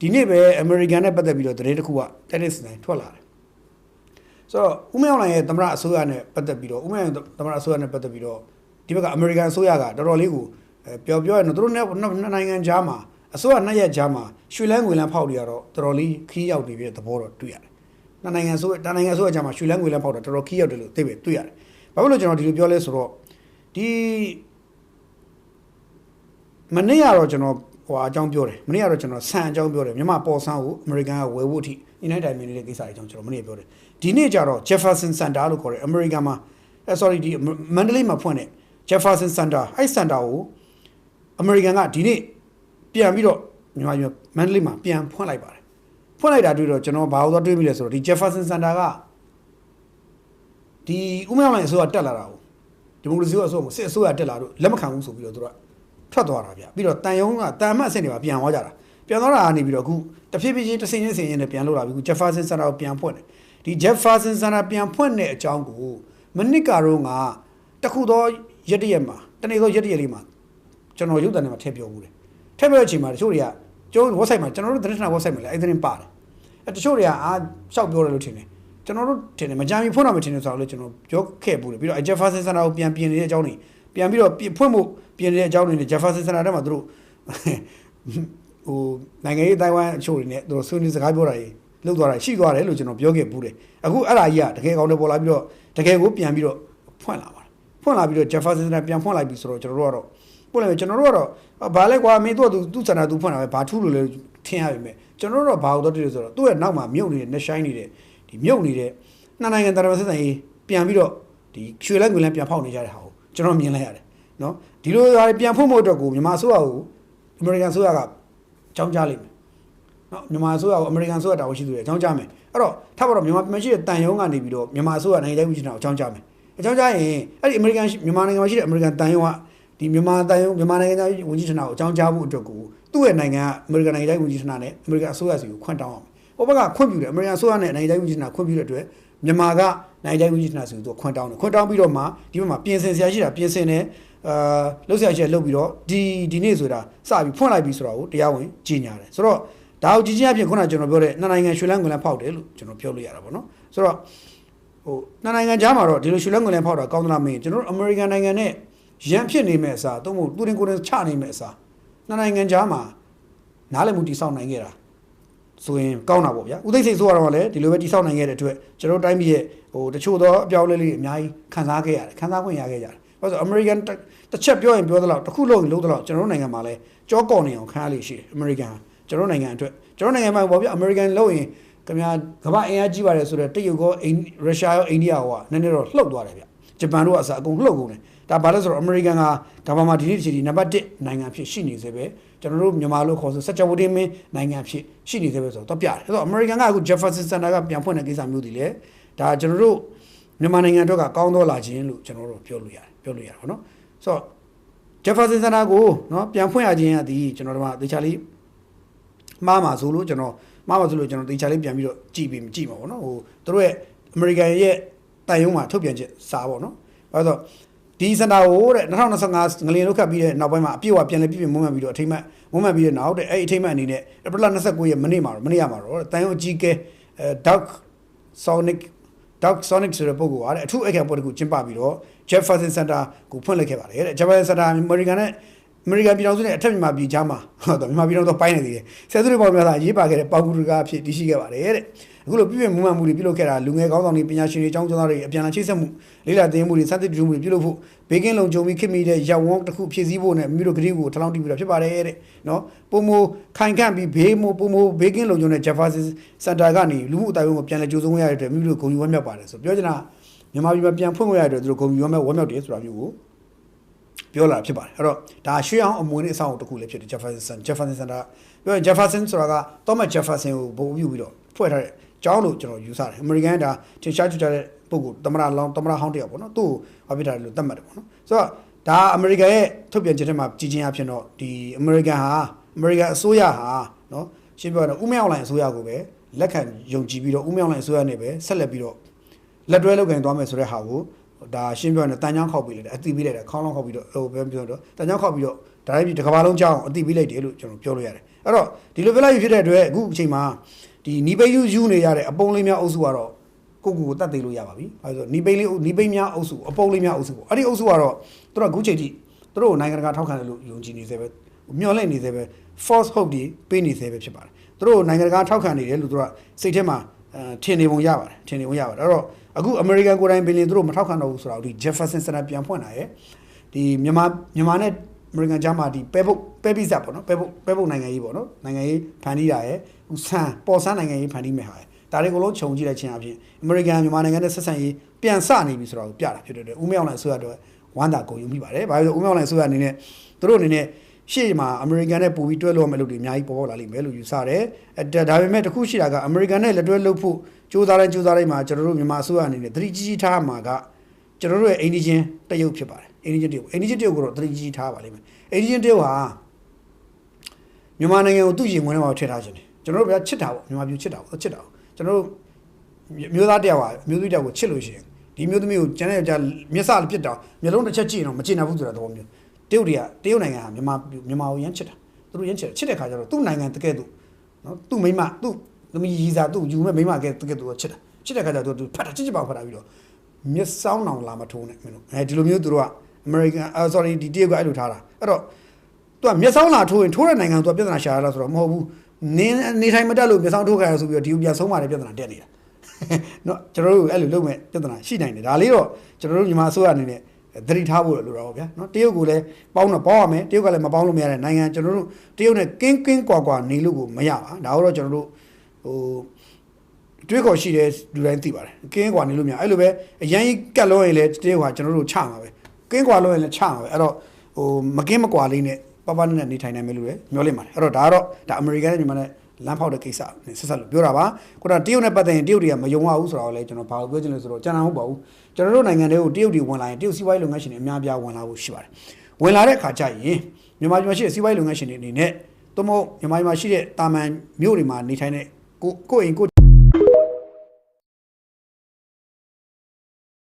ဒီနေ့ပဲအမေရိကန်နဲ့ပတ်သက်ပြီးတော့တရေတစ်ခုကတက်နစ်နိုင်ထွက်လာတယ်ဆိုတော့ဦးမင်းအောင်လှိုင်ရဲ့သမ္မတအစိုးရနဲ့ပတ်သက်ပြီးတော့ဦးမင်းအောင်သမ္မတအစိုးရနဲ့ပတ်သက်ပြီးတော့ဒီဘက်ကအမေရိကန်အစိုးရကတော်တော်လေးကိုပြောရရင်တို့နဲ့နိုင်ငံကြားမှာအစိုးရနှစ်ရက်ကြားမှာရွှေလန်းငွေလန်းဖောက်တွေကတော့တော်တော်လေးခီးရောက်နေပြီတဲ့သဘောတော့တွေ့ရတယ်။နိုင်ငံအစိုးရကြားမှာရွှေလန်းငွေလန်းဖောက်တာတော်တော်ခီးရောက်တယ်လို့သိပဲတွေ့ရတယ်။ဘာဖြစ်လို့ကျွန်တော်ဒီလိုပြောလဲဆိုတော့ဒီမနေ့ကတော့ကျွန်တော်အကြောင်းပြောတယ်မနေ့ကတော့ကျွန်တော်ဆန်အကြောင်းပြောတယ်မြန်မာပေါ်ဆန်းကိုအမေရိကန်ကဝယ်ဖို့အထိအင်တိုင်းတိုင်းနေတဲ့ကိစ္စအကြောင်းကျွန်တော်မနေ့ပြောတယ်ဒီနေ့ကျတော့ Jefferson Center လို့ခေါ်တယ်အမေရိကန်မှာsorry ဒီမန္တလေးမှာဖွင့်တဲ့ Jefferson Center အဲ့ Center ကိုအမေရိကန်ကဒီနေ့ပြန်ပြီးတော့မြန်မာမန္တလေးမှာပြန်ဖွင့်လိုက်ပါတယ်ဖွင့်လိုက်တာတွေ့တော့ကျွန်တော်ဘာလို့တွေးမိလဲဆိုတော့ဒီ Jefferson Center ကဒီဦးမင်းအောင်လှိုင်အစိုးရတက်လာတာကိုဒီမိုကရေစီအစိုးရကိုစစ်အစိုးရတက်လာတော့လက်မခံဘူးဆိုပြီးတော့သူကထွက်သွားတာဗျပြီးတော့တန်ယုံကတန်မတ်အဆင့်တွေမှာပြန်သွားကြတာပြန်သွားတာကနေပြီးတော့အခုတဖြည်းဖြည်းချင်းတစ်စင်းချင်းနဲ့ပြန်လို့လာပြီအခု Jefferson Center ကိုပြန်ဖွင့်တယ်ဒီ Jefferson Center ပြန်ဖွင့်တဲ့အကြောင်းကိုမနစ်ကတော့ကတခုသောရက်တရက်မှာတနေ့သောရက်တရက်လေးမှာကျွန်တော်ရုပ်သံထဲမှာထည့်ပြောဘူးတယ်ထည့်ပြောတဲ့အချိန်မှာတချို့တွေကကျုံ website မှာကျွန်တော်တို့သတင်းဌာန website မှာလည်းအဲ့သတင်းပါတယ်တချို့တွေကအားရှောက်ပြောတယ်လို့ထင်တယ်ကျွန်တော်တို့ထင်တယ်မကြမ်းမီဖွင့်တော့မထင်တယ်ဆိုတော့လေကျွန်တော်ပြောခဲ့ဘူးတယ်ပြီးတော့ Jefferson Center ကိုပြန်ပြင်နေတဲ့အကြောင်းတွေပြန်ပြီးတော့ဖွင့်ဖို့ပြင်နေတဲ့အကြောင်းတွေနဲ့ Jefferson Center ထဲမှာသူတို့ဟိုနိုင်ငံရေးတိုင်ဝမ်အချို့တွေနဲ့သူတို့ဆွေးနွေးစကားပြောတာကြီးလှုပ်သွားတာရှိသွားတယ်လို့ကျွန်တော်ပြောခဲ့ဘူးတယ်အခုအဲ့ဒါကြီးကတကယ်ကောင်းတယ်ပေါ်လာပြီးတော့တကယ်ကိုပြန်ပြီးတော့ဖွင့်လာပါတယ်ဖွင့်လာပြီးတော့ Jefferson Center ပြန်ဖွင့်လိုက်ပြီဆိုတော့ကျွန်တော်တို့ကတော့ပို့လိုက်ကျွန်တော်တို့ကတော့ဘာလဲကွာမင်းတို့သူစန္ဒသူဖွင့်တာပဲဘာထူးလို့လဲထင်ရပြီမဲ့ကျွန်တော်တို့တော့ဘာလို့တော့တည်းဆိုတော့သူ့ရဲ့နောက်မှာမြုပ်နေတဲ့ net shine နေတဲ့ဒီမြုပ်နေတဲ့နှစ်နိုင်ငံတရမဆက်ဆံရေးပြန်ပြီးတော့ဒီရွှေလက်ငွေလန်းပြန်ဖောက်နေကြတဲ့ဟာကိုကျွန်တော်မြင်လိုက်ရတယ်နော်ဒီလိုဟာပြန်ဖွင့်ဖို့အတွက်ကိုမြန်မာအစိုးရကိုအမေရိကန်အစိုးရကကြောင်းကြားလိုက်မယ်နော်မြန်မာအစိုးရကိုအမေရိကန်အစိုးရတာဝန်ရှိသူတွေအကြောင်းကြားမယ်အဲ့တော့ထပ်ပါတော့မြန်မာပြည်မှာရှိတဲ့တန်ယုံကနေပြီးတော့မြန်မာအစိုးရနိုင်ငံတိုင်းဝန်ကြီးဌာနကိုအကြောင်းကြားမယ်အကြောင်းကြားရင်အဲ့ဒီအမေရိကန်မြန်မာနိုင်ငံမှာရှိတဲ့အမေရိကန်တန်ယုံကဒီမြန်မာတန်ယုံမြန်မာနိုင်ငံသားဝန်ကြီးဌာနကိုအကြောင်းကြားဖို့အတွက်ကိုသူ့ရဲ့နိုင်ငံကအမေရိကန်နိုင်ငံတိုင်းဝန်ကြီးဌာနနဲ့အမေရိကန်အစိုးရစီကိုခွင့်တောင်းအောင်ဟိုဘက်ကခွင့်ပြုတယ်အမေရိကန်အစိုးရနဲ့နိုင်ငံတိုင်းဝန်ကြီးဌာနခွင့်ပြုတဲ့အတွက်မြန်မာကနိုင်ငံတိုင်းဝန်ကြီးဌာနစီကိုခွင့်တောင်းတယ်ခွင့်တောင်းပြီးတော့မှဒီဘက်မှာပြင်ဆင်ဆရာရှိတာပြင်ဆင်တယ်လှုပ်ရှားချက်လှုပ်ပြီးတော့ဒီနေ့ဆိုတာစပြီးဖွင့်လိုက်ပြီးဆိုတော့တရားဝင်ကြီးညာတယ်ဆိုတော့ဒါကိုကြီးကြီးအဖြစ်ခုနကကျွန်တော်ပြောတဲ့နှစ်နိုင်ငံရွှေလန်းငွေလန်းဖောက်တယ်လို့ကျွန်တော်ပြောလို့ရတာပေါ့နော်ဆိုတော့ဟိုနှစ်နိုင်ငံကြားမှာတော့ဒီလိုရွှေလန်းငွေလန်းဖောက်တာကောင်းသလားမင်းကျွန်တော်တို့အမေရိကန်နိုင်ငံနဲ့ရန်ဖြစ်နေမဲ့အစားသို့မဟုတ်သူတင်ကိုယ်တင်ချနေမဲ့အစားနှစ်နိုင်ငံကြားမှာနားလည်မှုတည်ဆောက်နိုင်ခဲ့တာဆိုရင်ကောင်းတာပေါ့ဗျာဦးသိန်းစိန်ဆိုတော့လည်းဒီလိုပဲတည်ဆောက်နိုင်ခဲ့တဲ့အတွက်ကျွန်တော်တို့တိုင်းပြည်ရဲ့ဟိုတချို့သောအပြောင်းအလဲလေးအများကြီးခံစားခဲ့ရတယ်ခံစားခွင့်ရခဲ့ကြတယ်ဘာလို့ဆိုအမေရိကန်တစ်ချက်ပြောရင်ပြောသလောက်တစ်ခုလုံးလုံးသလောက်ကျွန်တော်တို့နိုင်ငံမှာလည်းကြောကော်နေအောင်ခံရလိမ့်ရှိတယ်အမေရိကန်ကျွန်တော်နိုင်ငံအတွက်ကျွန်တော်နိုင်ငံမှာပေါ့ဗျာအမေရိကန်လုံးရင်ခင်ဗျာကမ္ဘာအင်အားကြီးပါတယ်ဆိုတော့တရုတ်ကောရုရှားရောအိန္ဒိယရောကနည်းနည်းတော့လှုပ်သွားတယ်ဗျဂျပန်တို့ကအစအကုန်လှုပ်ကုန်တယ်ဒါဘာလဲဆိုတော့အမေရိကန်ကကမ္ဘာမှာဒီနေ့ဒီနံပါတ်1နိုင်ငံဖြစ်ရှိနေစေပဲကျွန်တော်တို့မြန်မာလို့ခေါ်ဆိုစက်ကြဝဠာမင်းနိုင်ငံဖြစ်ရှိနေစေပဲဆိုတော့ပြတယ်အဲ့တော့အမေရိကန်ကအခု Jefferson Center ကပြန်ဖွင့်တဲ့ကိစ္စမျိုးတွေလေဒါကျွန်တော်တို့မြန်မာနိုင်ငံအတွက်ကကောင်းတော့လာခြင်းလို့ကျွန်တော်တို့ပြောလို့ရတယ်ပေါ့နော်ဆိုတော့ Jefferson Center ကိုနော်ပြန်ဖွင့်ရခြင်းကဒီကျွန်တော်တို့ကသေချာလေးမှားမှာဆိုလို့ကျွန်တော်သေချာလေးပြန်ပြီးတော့ကြည့်မှာပေါ့နော်ဟိုတို့ရဲ့အမေရိကန်ရဲ့တိုင်ယုံမှာထုတ်ပြန်ချက်စာပေါ့နော်ဘာလို့ဒီစင်တာကိုတဲ့2025ငလျင်လုတ်ခတ်ပြီးတဲ့နောက်ပိုင်းမှာအပြည့်အဝပြန်လည်ပြည့်မွမ်းမံပြီးတော့အထိမ့်မှတ်ပြီးတဲ့နောက်တဲ့အဲ့အထိမ့်မှတ်အနေနဲ့ဧပြီလ29ရက်မနေ့ရမှာတော့တိုင်ယုံအကြီးကဲDoug Sonic ဆိုတဲ့ပုဂ္ဂိုလ်ကအထူးအခမ်းပွဲတစ်ခုကျင်းပပြီးတော့ Jefferson Center ကိုဖွင့်လိုက်ခဲ့ပါတယ်တဲ့ Jefferson Center အမေရိကန်ပြည်ထောင်စုနဲ့အထက်မြန်မာပြည်ကြားမှာဟုတ်တော့မြန်မာပြည်တော်ပိုင်းနေသေးတယ်ဆယ်စုနှစ်ပေါင်းများစွာရေးပါခဲ့တဲ့ပေါကူတူကအဖြစ်တည်ရှိခဲ့ပါတယ်တဲ့အခုလိုပြည်မွမ်းမံမှုတွေပြုလုပ်ခဲ့တာလူငယ်ကောင်းဆောင်တွေပညာရှင်တွေအကြောင်းကြားသားတွေအပြန်အလှန်ချိတ်ဆက်မှုလေးလာတင်မှုတွေစသဖြင့်ပြုလုပ်မှုတွေပြုလုပ်ဖို့ဘေကင်းလုံခြုံပြီးခင်မီတဲ့ရပ်ဝန်းတစ်ခုဖြည့်ဆည်းဖို့နဲ့မြို့ကလေးကိုထလောင်းတီးပြီးတော့ဖြစ်ပါတယ်တဲ့နော်ပုံမခိုင်ခန့်ပြီးပုံမဘေကင်းလုံခြုံတဲ့ Jefferson Center ကနေလူမှုအတိုင်းအဝန်ကိုပြန်လည်ကြိုးစုံရတဲ့အတွက်မြို့ဂုဏ်ယူဝမ်းမြောက်ပါတယ်ဆိုပြောချင်တာမြန်မာပြည်မှာပြန်ဖွင့်ခွင့်ရတဲ့အတွက်သူတို့ဂုဏ်ယူဝမ်းမြောက်တယ်ဆိုတာမျိုးကိုပြောလာဖြစ်ပါတယ်အဲ့တော့ဒါရွှေအောင်အမွေနဲ့အဆောင်တစ်ခုလည်းဖြစ်တယ် Jefferson Center ပြောရင် Jefferson ဆိုတာက Thomas Jefferson ကိုဘုံပြုပြီးတော့ဖွဲ့ထားတဲ့ကျောင်းလို့ကျွန်တော်ယူဆတယ်အမေရိကန်ကဒါထင်ရှားကြတဲ့ပုဂ္ဂိုလ်သမ္မတဟောင်းတယောက်ပေါ့နော်သူ့ကိုဘာဖြစ်တာလဲလို့သတ်မှတ်တယ်ပေါ့နော်ဆိုတော့ဒါအမေရိကန်ရဲ့ထုတ်ပြန်ချက်ထဲမှာကြည်ချင်းအဖြစ်တော့ဒီအမေရိကန်အစိုးရဟာနော်ရှင်းပြောရတော့ဦးမင်းအောင်လှိုင်အစိုးရကိုပဲလက်ခံယုံကြည်ပြီးတော့ဦးမင်းအောင်လှိုင်အစိုးရနဲ့ပဲဆက်လက်ပြီးတော့လက်တွဲလုပ်ကင်သွားမယ်ဆိုတဲ့ဟာကိုဒါရှင်းပြောရင်တန်ချောင်းခောက်ပြီးလိုက်တယ်အတိပေးလိုက်တယ်ခေါင်းလောင်းခောက်ပြီးတော့ဟိုပဲပြောတော့တန်ချောင်းခောက်ပြီးတော့ဒါလည်းဒီတစ်ကမ္ဘာလုံးကြောင်းအတိပေးလိုက်တယ်လို့ကျွန်တော်ပြောလို့ရတယ်အဲ့ အဲ့တော့ဒီလိုပြောလိုက်ဖြစ်တဲ့အတွက်အခုအချိန်မှာဒီနီးပိတ်ယူနေရတဲ့အပုံလေးများအုပ်စုကတော့ကိုတတ်သိလို့ရပါပြီ။အဲဆိုနီးပိတ်များအုပ်စုအပုံလေးများအုပ်စုပေါ့အဲ့ဒီအုပ်စုကတော့သူတို့အခုချိန်ထိသူတို့နိုင်ငံတကာထောက်ခံတယ်လို့ယုံကြည်နေသေးပဲမျှော်လင့်နေသေးပဲ false hope တွေပေးနေသေးပဲဖြစ်ပါတယ်သူတို့နိုင်ငံတကာထောက်ခံနေတယ်လို့သူတို့ကစိတ်ထဲမှာထင်နေပုံရပါတယ်အဲ့တော့အခု American ကိုယ်တိုင်ပင်လင်သူတို့မထောက်ခံတော့ဘူးဆိုတော့ဒီ Jefferson Center ပြန်ဖွင့်လာရဲ့ဒီမြန်မာနဲ့ American ကြားမှာဒီပဲပိစပ်ပေါ့နော်ပဲပုတ်နိုင်ငံရေးပေါ့နော်နိုင်ငံရေးဖန်တီးတာရဲ့ဦးဆန်းပေါ်ဆန်းနိုင်ငံရေးဖန်တီးမယ်ဟာဒါတွေကိုလုံးခြုံကြည့်လိုက်ခြင်းအပြင် American မြန်မာနိုင်ငံနဲ့ဆက်ဆံရေးပြန်စနေပြီဆိုတော့ပြတာဖြစ်တဲ့ဦးမြောက်လှိုင်ဆိုရတော့ဝမ်းသာကုန်ယူမိပါတယ်။ဘာလို့လဲဆိုဦးမြောက်လှိုင်ဆိုရအနေနဲ့သူတို့အနေနဲ့ရှေ့မှာအမေရိကန်နဲ့ပို့ပြီးတွဲလို့မဲ့လို့ဒီအများကြီးပေါ်လာလိမ့်မယ်လို့ယူဆတယ်။ဒါပေမဲ့တခုရှိတာကအမေရိကန်နဲ့လက်တွဲလုပ်ဖို့ကြိုးစားတိုင်းမှာကျွန်တော်တို့မြန်မာအစိုးရအနေနဲ့သတိကြီးထားမှာကကျွန်တော်တို့ရဲ့အိန္ဒိချင်းတရုတ်ဖြစ်ပါတယ်။အိန္ဒိချင်းတရုတ်ကိုတော့သတိကြီးထားပါလိမ့်မယ်။အိန္ဒိချင်းတရုတ်ဟာမြန်မာနိုင်ငံကိုသူ့ရင်ဝင်ထဲမှာထည့်ထားခြင်းတယ်။ကျွန်တော်တို့ကချစ်တာပေါ့မြန်မာပြည်ချစ်တာပေါ့ကျွန်တော်တို့မျိုးသားတယောက်ဟာမျိုးသမီးတယောက်ကိုချစ်လို့ရှိရင်ဒီမျိုးသမီးကိုကျန်တဲ့ကြာမျက်စပြစ်တောင်မျိုးလုံးတစ်ချက်ကြည့်ရင်တော့မကျေနပ်ဘူးဆိုတာသဘောမျိုးတရုတ်နိုင်ငံဟာမြန်မာကိုရမ်းချစ်တာသူတို့ရမ်းချစ်တဲ့ခါကျတော့သူ့နိုင်ငံတကယ်သူနော်သူ့မိမသူ့သမီးရီစာသူ့ယူမဲ့မိမကတကယ်သူချစ်တဲ့ခါကျတော့သူဖတ်တာချစ်ပါဖတ်တာပြီးတော့မျက်စောင်းအောင်လာမထိုးနဲ့မင်းတို့ဒီလိုမျိုးသူတို့က American sorry ဒီတရုတ်ကအဲ့လိုထားတာအဲ့တော့သူကမျက်စောင်းလာထိုးရင်ထိုးတဲ့နိုင်ငံသူကပြဿနာရှာရလားဆိုတော့မဟုတ်ဘူးနေထိုင်မတတ်လို့မျက်စောင်းထိုးခါရဆိုပြီးတော့ဒီကိုပြန်ဆုံးပါတယ်ပြဿနာတက်နေတာနော်ကျွန်တော်တို့အဲ့လိုလုပ်မဲ့ပြဿနာရှိနိုင်တယ်ဒါလေးတော့ကျွန်တော်တို့မြန်မာအစိုးရအနေနဲ့သတိထားဖို့လိုတာပေါ့ဗျာနော်တရုတ်ကိုလည်းပေါင်းရမယ်တရုတ်ကလည်းမပေါင်းလို့မရတဲ့နိုင်ငံကျွန်တော်တို့တရုတ်နဲ့ကင်းကွာနေလို့ကိုမရပါဒါတော့ကျွန်တော်တို့တွေးခေါ်ရှိတဲ့လူတိုင်းသိပါတယ်ကင်းကွာနေလို့မရအဲ့လိုပဲအရန်ကြီးကတ်လို့ရင်လည်းတရုတ်ကကျွန်တော်တို့ချမှာပဲကင်းကွာလို့ရင်လည်းချမှာပဲအဲ့တော့မကင်းမကွာလေးနဲ့ပပနဲ့နေထိုင်နိုင်မယ်လို့လည်းမျှော်လင့်ပါတယ်အဲ့တော့ဒါအမေရိကန်နဲ့မြန်မာနဲ့လမ်းဖောက်တဲ့ကိစ္စနဲ့ဆက်ဆက်လို့ပြောတာပါခုနတရုတ်နဲ့ပတ်သက်ရင်တရုတ်တွေကမယုံရဘူးဆိုတော့လည်းကျွန်တော်ဘာလို့ပြောချင်လဲဆိုတော့ကျန်တာမဟုတ်ပါဘူးကျွန်တော်တို့နိုင်ငံတွေကိုတရုတ်တွေဝင်လာရင်တရုတ်စီးပွားရေးလုပ်ငန်းရှင်တွေအများပြားဝင်လာဖို့ရှိပါတယ်ဝင်လာတဲ့အခါကျရင်မြန်မာပြည်မှာရှိတဲ့စီးပွားရေးလုပ်ငန်းရှင်တွေအနေနဲ့သို့မဟုတ်မြန်မာပြည်မှာရှိတဲ့တာမန်မြို့တွေမှာနေထိုင်တဲ့ကိုအိမ်ကို